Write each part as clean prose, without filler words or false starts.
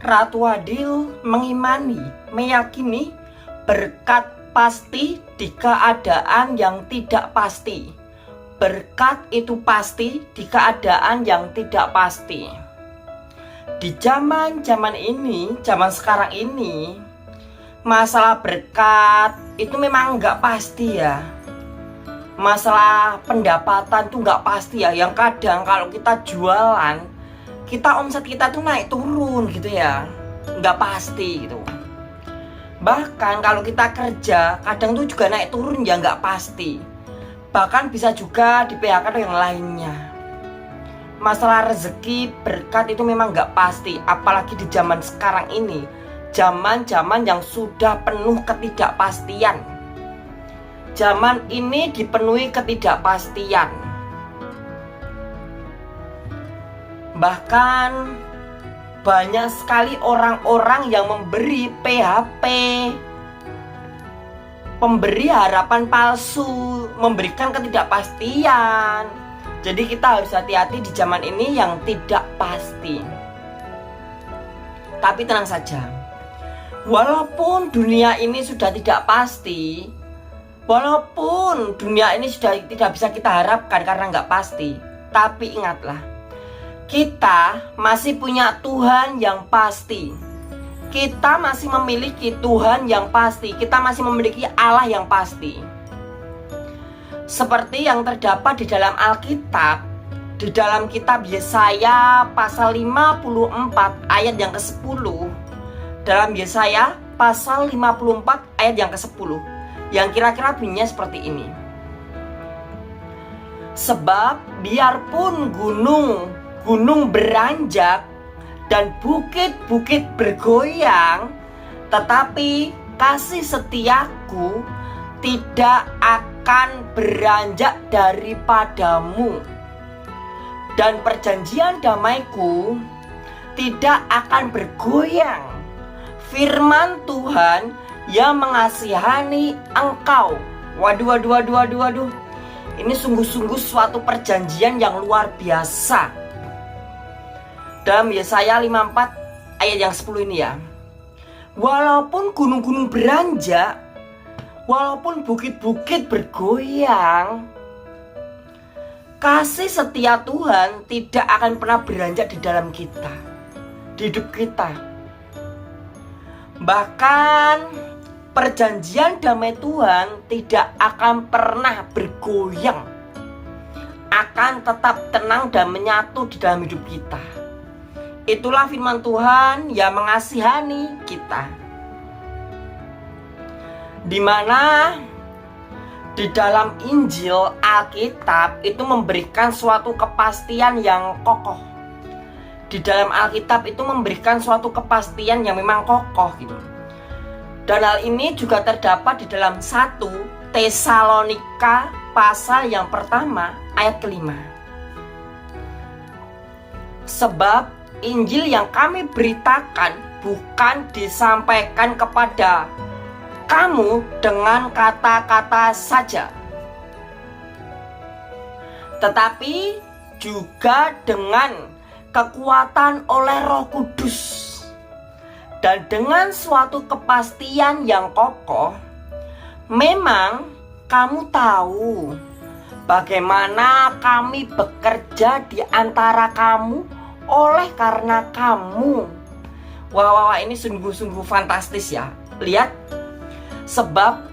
Ratu Adil mengimani, meyakini berkat pasti di keadaan yang tidak pasti. Berkat itu pasti di keadaan yang tidak pasti. Di zaman ini, zaman sekarang ini, masalah berkat itu memang nggak pasti ya. Masalah pendapatan tuh nggak pasti ya. Yang kadang kalau kita jualan, kita omset kita tuh naik turun gitu ya, nggak pasti gitu. Bahkan kalau kita kerja, kadang tuh juga naik turun ya, nggak pasti. Bahkan bisa juga di PHK atau yang lainnya. Masalah rezeki, berkat itu memang nggak pasti. Apalagi di zaman sekarang ini, zaman-zaman yang sudah penuh ketidakpastian. Zaman ini dipenuhi ketidakpastian. Bahkan banyak sekali orang-orang yang memberi PHP, memberi harapan palsu, memberikan ketidakpastian. Jadi kita harus hati-hati di zaman ini yang tidak pasti. Tapi tenang saja, walaupun dunia ini sudah tidak pasti, walaupun dunia ini sudah tidak bisa kita harapkan karena nggak pasti, tapi ingatlah, kita masih punya Tuhan yang pasti. Kita masih memiliki Tuhan yang pasti. Kita masih memiliki Allah yang pasti. Seperti yang terdapat di dalam Alkitab, di dalam kitab Yesaya pasal 54 ayat yang ke-10. Dalam Yesaya pasal 54 ayat yang ke-10, yang kira-kira bunyinya seperti ini. Sebab biarpun gunung beranjak dan bukit-bukit bergoyang, tetapi kasih setiaku tidak akan beranjak daripadamu, dan perjanjian damaiku tidak akan bergoyang. Firman Tuhan yang mengasihani engkau. Waduh. Ini sungguh-sungguh suatu perjanjian yang luar biasa. Dalam Yesaya 54 ayat yang 10 ini ya. Walaupun gunung-gunung beranjak, walaupun bukit-bukit bergoyang, kasih setia Tuhan tidak akan pernah beranjak di dalam kita, di hidup kita. Bahkan perjanjian damai Tuhan tidak akan pernah bergoyang, akan tetap tenang dan menyatu di dalam hidup kita. Itulah firman Tuhan yang mengasihani kita, di mana di dalam Injil Alkitab itu memberikan suatu kepastian yang kokoh. Di dalam Alkitab itu memberikan suatu kepastian yang memang kokoh gitu. Dan hal ini juga terdapat di dalam 1 Tesalonika pasal yang pertama ayat ke-5. Sebab Injil yang kami beritakan bukan disampaikan kepada kamu dengan kata-kata saja, tetapi juga dengan kekuatan oleh Roh Kudus dan dengan suatu kepastian yang kokoh. Memang kamu tahu bagaimana kami bekerja di antara kamu oleh karena kamu. Wah, ini sungguh-sungguh fantastis ya. Lihat, sebab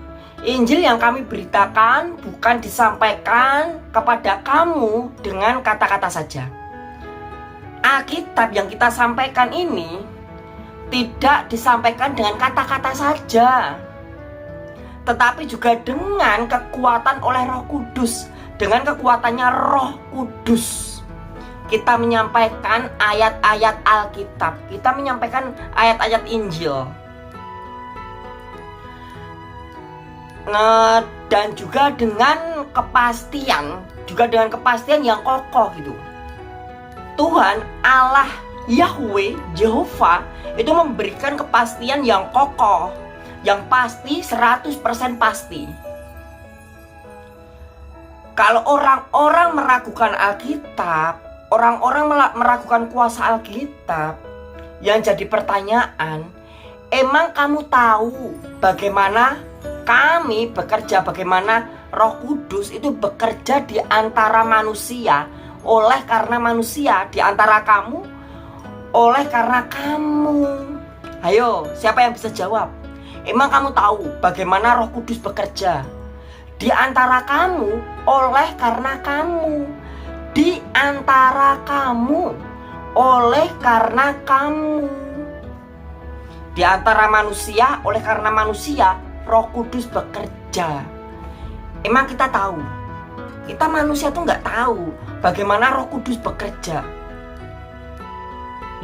Injil yang kami beritakan bukan disampaikan kepada kamu dengan kata-kata saja. Alkitab yang kita sampaikan ini tidak disampaikan dengan kata-kata saja, tetapi juga dengan kekuatan oleh Roh Kudus. Dengan kekuatannya Roh Kudus, kita menyampaikan ayat-ayat Alkitab, kita menyampaikan ayat-ayat Injil. Dan juga dengan kepastian, yang kokoh gitu. Tuhan Allah Yahweh, Jehovah itu memberikan kepastian yang kokoh, yang pasti, 100% pasti. Kalau orang-orang meragukan Alkitab, orang-orang meragukan kuasa Alkitab, Yang jadi pertanyaan, emang kamu tahu bagaimana kami bekerja, bagaimana Roh Kudus itu bekerja di antara manusia, oleh karena manusia, di antara kamu, oleh karena kamu. Ayo, siapa yang bisa jawab? Emang kamu tahu bagaimana Roh Kudus bekerja di antara kamu, oleh karena kamu, di antara kamu, oleh karena kamu, di antara manusia, oleh karena manusia, Roh Kudus bekerja. Emang kita tahu? Kita manusia tuh nggak tahu bagaimana Roh Kudus bekerja.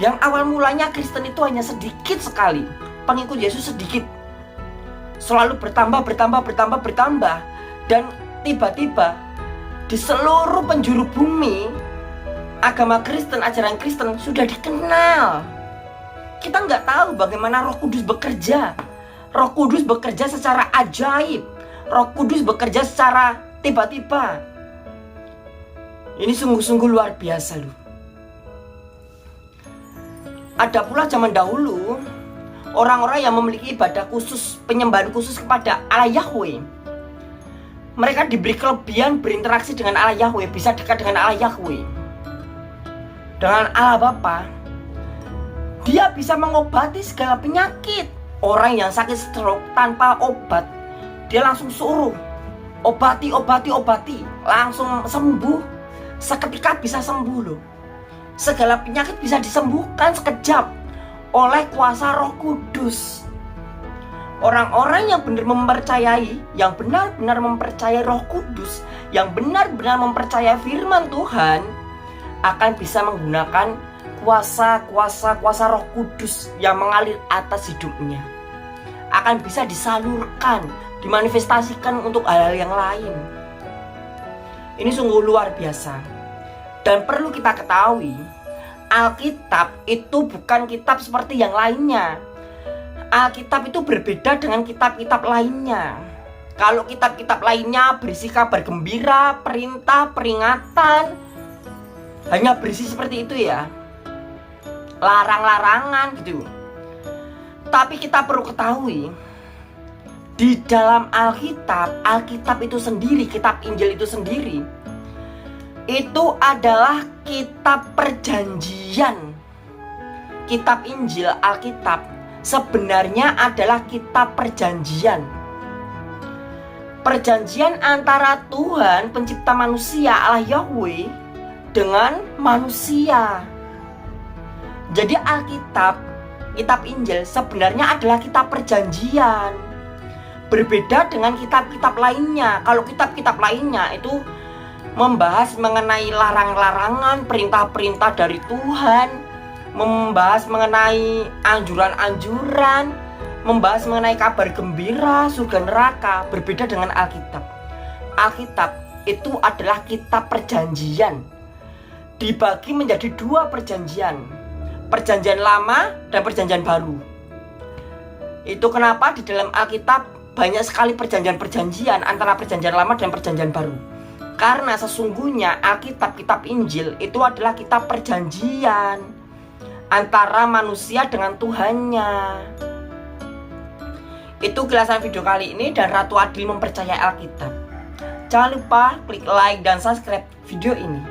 Yang awal mulanya Kristen itu hanya sedikit sekali, pengikut Yesus sedikit, selalu bertambah, dan tiba-tiba di seluruh penjuru bumi agama Kristen, ajaran Kristen sudah dikenal. Kita nggak tahu bagaimana Roh Kudus bekerja. Roh Kudus bekerja secara ajaib. Roh Kudus bekerja secara tiba-tiba. Ini sungguh-sungguh luar biasa loh. Ada pula zaman dahulu orang-orang yang memiliki ibadah khusus, penyembahan khusus kepada Allah Yahweh. Mereka diberi kelebihan berinteraksi dengan Allah Yahweh, bisa dekat dengan Allah Yahweh, dengan Allah Bapa. Dia bisa mengobati segala penyakit. Orang yang sakit stroke tanpa obat, dia langsung suruh obati, langsung sembuh. Seketika bisa sembuh loh. Segala penyakit bisa disembuhkan sekejap oleh kuasa Roh Kudus. Orang-orang yang benar mempercayai, yang benar-benar mempercayai Roh Kudus, yang benar-benar mempercayai firman Tuhan, akan bisa menggunakan kuasa Roh Kudus yang mengalir atas hidupnya. Akan bisa disalurkan, dimanifestasikan untuk hal-hal yang lain. Ini sungguh luar biasa. Dan perlu kita ketahui, Alkitab itu bukan kitab seperti yang lainnya. Alkitab itu berbeda dengan kitab-kitab lainnya. Kalau kitab-kitab lainnya berisi kabar gembira, perintah, peringatan, hanya berisi seperti itu ya, larang-larangan gitu. Tapi kita perlu ketahui, di dalam Alkitab itu sendiri, kitab Injil itu sendiri, itu adalah kitab perjanjian. Kitab Injil, Alkitab sebenarnya adalah kitab perjanjian. Perjanjian antara Tuhan pencipta manusia, Allah Yahweh, dengan manusia. Jadi Alkitab, kitab Injil sebenarnya adalah kitab perjanjian. Berbeda dengan kitab-kitab lainnya. Kalau kitab-kitab lainnya itu membahas mengenai larang-larangan, perintah-perintah dari Tuhan, membahas mengenai anjuran-anjuran, membahas mengenai kabar gembira, surga neraka. Berbeda dengan Alkitab. Alkitab itu adalah kitab perjanjian. Dibagi menjadi dua perjanjian, perjanjian lama dan perjanjian baru. Itu kenapa di dalam Alkitab banyak sekali perjanjian-perjanjian antara perjanjian lama dan perjanjian baru. Karena sesungguhnya Alkitab, kitab Injil itu adalah kitab perjanjian antara manusia dengan Tuhannya. Itu ulasan video kali ini, dan Ratu Adil mempercayai Alkitab. Jangan lupa klik like dan subscribe video ini.